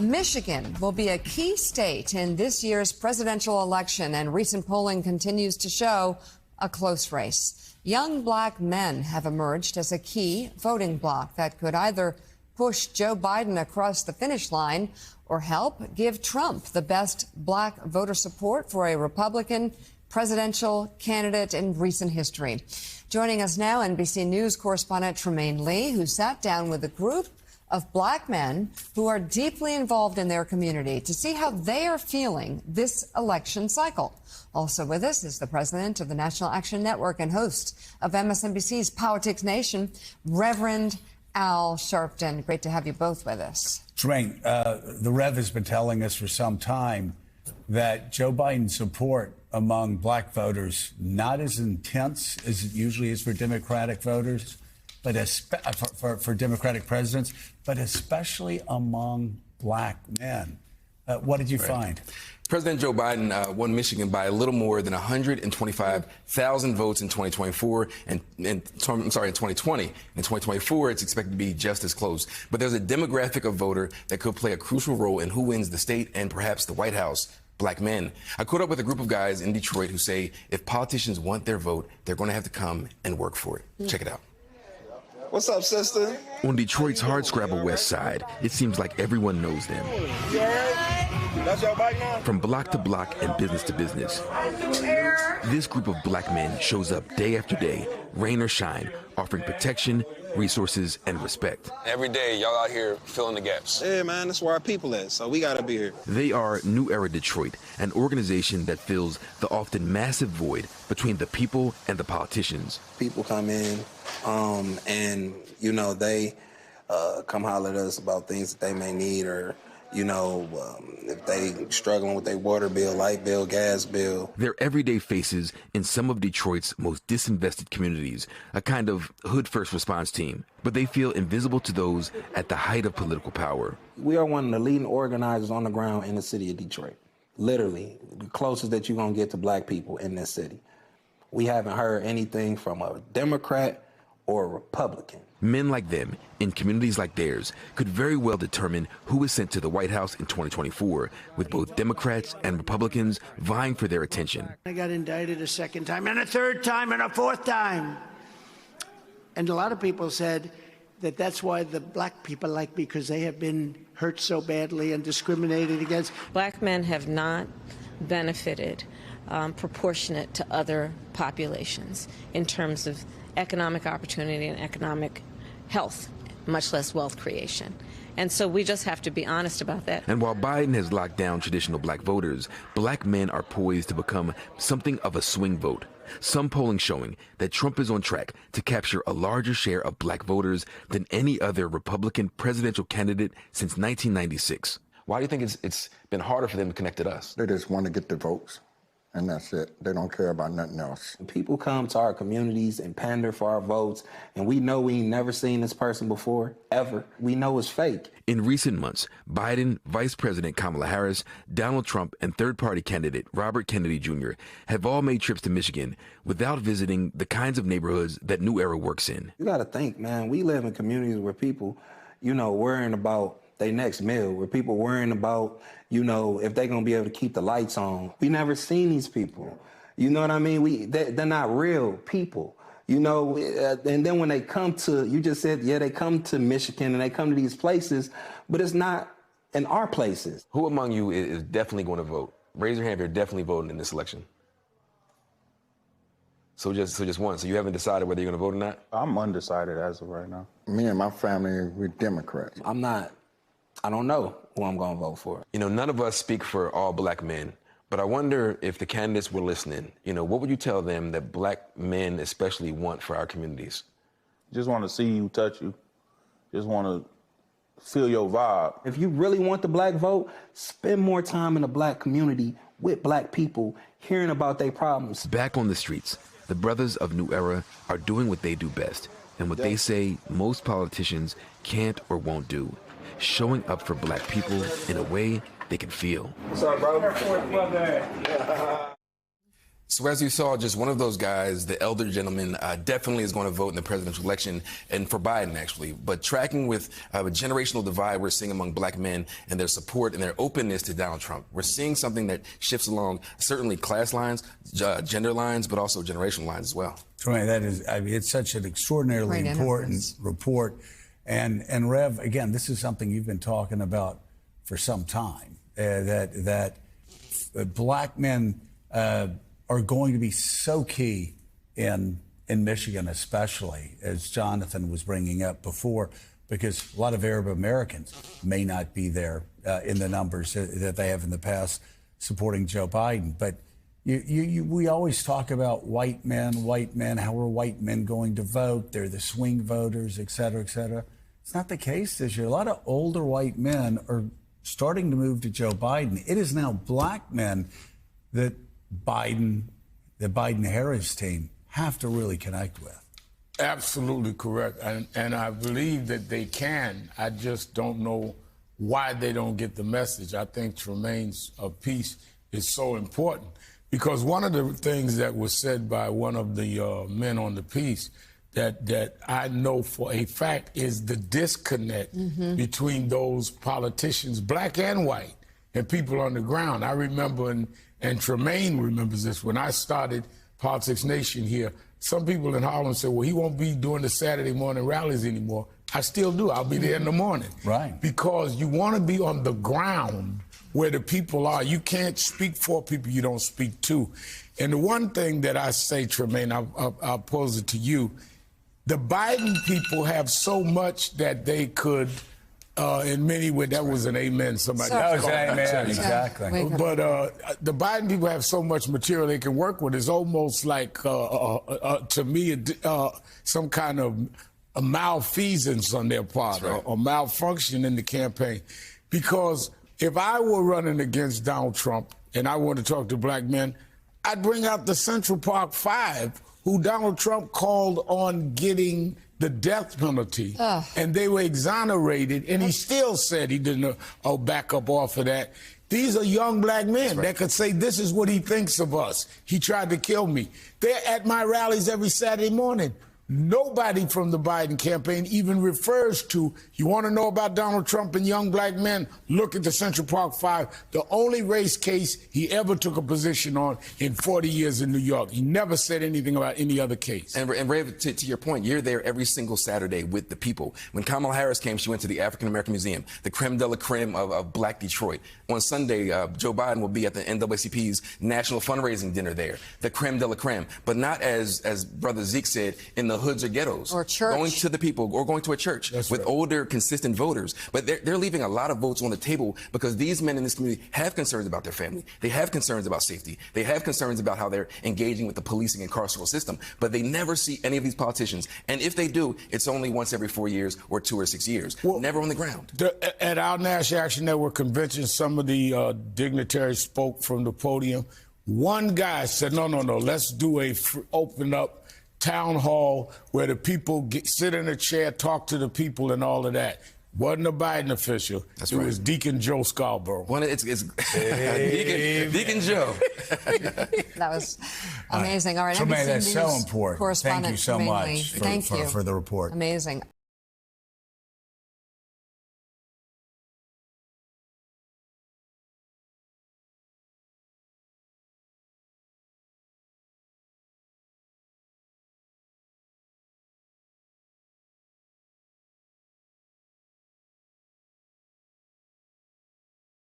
Michigan will be a key state in this year's presidential election, and recent polling continues to show a close race. Young black men have emerged as a key voting bloc that could either push Joe Biden across the finish line or help give Trump the best black voter support for a Republican presidential candidate in recent history. Joining us now, NBC News correspondent Trymaine Lee, who sat down with a group of black men who are deeply involved in their community to see how they are feeling this election cycle. Also with us is the president of the National Action Network and host of MSNBC's Politics Nation, Reverend Al Sharpton. Great to have you both with us. Trymaine, the Rev has been telling us for some time that Joe Biden's support among black voters not as intense as it usually is for Democratic voters, but for Democratic presidents, but especially among black men. What did you find? President Joe Biden won Michigan by a little more than 125,000 votes in 2024, in 2020. In 2024, it's expected to be just as close. But there's a demographic of voter that could play a crucial role in who wins the state and perhaps the White House: black men. I caught up with a group of guys in Detroit who say if politicians want their vote, they're going to have to come and work for it. Check it out. What's up, sister? On Detroit's hardscrabble west side, it seems like everyone knows them. That's your bike now? From block to block and business to business. This group of black men shows up day after day, rain or shine, offering protection, resources, and respect. Every day, y'all out here filling the gaps. Yeah, man, that's where our people at, so we gotta be here. They are New Era Detroit, an organization that fills the often massive void between the people and the politicians. People come in, and, you know, they come holler at us about things that they may need, or, you know, if they struggling with their water bill, light bill, gas bill. They're everyday faces in some of Detroit's most disinvested communities, a kind of hood first response team. But they feel invisible to those at the height of political power. We are one of the leading organizers on the ground in the city of Detroit. Literally, the closest that you're gonna get to black people in this city. We haven't heard anything from a Democrat or a Republican. Men like them, in communities like theirs, could very well determine who is sent to the White House in 2024, with both Democrats and Republicans vying for their attention. I got indicted a second time, and a third time, and a fourth time. And a lot of people said that that's why the black people like me, because they have been hurt so badly and discriminated against. Black men have not benefited proportionate to other populations in terms of economic opportunity and economic health, much less wealth creation. And so we just have to be honest about that. And while Biden has locked down traditional black voters, black men are poised to become something of a swing vote. Some polling showing that Trump is on track to capture a larger share of black voters than any other Republican presidential candidate since 1996. Why do you think it's been harder for them to connect to us? They just want to get the votes, and that's it. They don't care about nothing else. People come to our communities and pander for our votes, and we know we ain't never seen this person before, ever. We know it's fake. In recent months, Biden, Vice President Kamala Harris, Donald Trump, and third-party candidate Robert Kennedy Jr. have all made trips to Michigan without visiting the kinds of neighborhoods that New Era works in. You gotta think, man, we live in communities where people, you know, worrying about their next meal, where people worrying about, you know, if they're gonna be able to keep the lights on. We never seen these people. You know what I mean? They're not real people. You know, and then when they come to, you just said, yeah, they come to Michigan and they come to these places, but it's not in our places. Who among you is definitely going to vote? Raise your hand if you're definitely voting in this election. So just one. So you haven't decided whether you're going to vote or not? I'm undecided as of right now. Me and my family, we're Democrats. I don't know who I'm gonna vote for. You know, none of us speak for all black men, but I wonder if the candidates were listening. You know, what would you tell them that black men especially want for our communities? Just want to see you, touch you. Just want to feel your vibe. If you really want the black vote, spend more time in the black community with black people, hearing about their problems. Back on the streets, the brothers of New Era are doing what they do best, and what they say most politicians can't or won't do: showing up for black people in a way they can feel. What's up, bro? So as you saw, just one of those guys, the elder gentleman, definitely is going to vote in the presidential election, and for Biden, actually. But tracking with a generational divide we're seeing among black men and their support and their openness to Donald Trump. We're seeing something that shifts along certainly class lines, gender lines, but also generational lines as well. Tremaine, that is, I mean, it's such an extraordinarily important report. And Rev, again, this is something you've been talking about for some time, that black men are going to be so key in Michigan, especially, as Jonathan was bringing up before, because a lot of Arab Americans may not be there in the numbers that they have in the past supporting Joe Biden. But we always talk about white men, how are white men going to vote? They're the swing voters, et cetera, et cetera. It's not the case this year. A lot of older white men are starting to move to Joe Biden. It is now black men that the Biden-Harris team have to really connect with. Absolutely correct. And I believe that they can. I just don't know why they don't get the message. I think Tremaine's piece is so important because one of the things that was said by one of the men on the piece that I know for a fact is the disconnect between those politicians, black and white, and people on the ground. I remember, and Tremaine remembers this, when I started Politics Nation here, some people in Harlem said, well, he won't be doing the Saturday morning rallies anymore. I still do. I'll be there in the morning. Right. Because you want to be on the ground where the people are. You can't speak for people you don't speak to. And the one thing that I say, Tremaine, I'll pose it to you, the Biden people have so much that they could, in many ways, that was an amen. Somebody that was an amen, exactly. But the Biden people have so much material they can work with. It's almost like, to me, some kind of a malfeasance on their part, or malfunction in the campaign. Because if I were running against Donald Trump and I wanted to talk to black men, I'd bring out the Central Park Five, who Donald Trump called on getting the death penalty, and they were exonerated, and he still said he didn't back up off of that. These are young black men that could say, this is what he thinks of us. He tried to kill me. They're at my rallies every Saturday morning. Nobody from the Biden campaign even refers to, you want to know about Donald Trump and young black men? Look at the Central Park Five, the only race case he ever took a position on in 40 years in New York. He never said anything about any other case. And Ray, to your point, you're there every single Saturday with the people. When Kamala Harris came, she went to the African American Museum, the creme de la creme of Black Detroit. On Sunday, Joe Biden will be at the NAACP's national fundraising dinner there, the creme de la creme, but not as Brother Zeke said, in the hoods or ghettos. Or church. Going to the people or going to a church with older, consistent voters. But they're leaving a lot of votes on the table because these men in this community have concerns about their family. They have concerns about safety. They have concerns about how they're engaging with the policing and carceral system. But they never see any of these politicians. And if they do, it's only once every 4 years or 2 or 6 years. Well, never on the ground. At our National Action Network convention, some of the dignitaries spoke from the podium. One guy said, no, let's do a open up town hall where the people sit in a chair, talk to the people and all of that. Wasn't a Biden official. It was Deacon Joe Scarborough. Well, it's Deacon Joe. That was amazing. All right, Tremaine, that's so important. Thank you so much for the report. Amazing.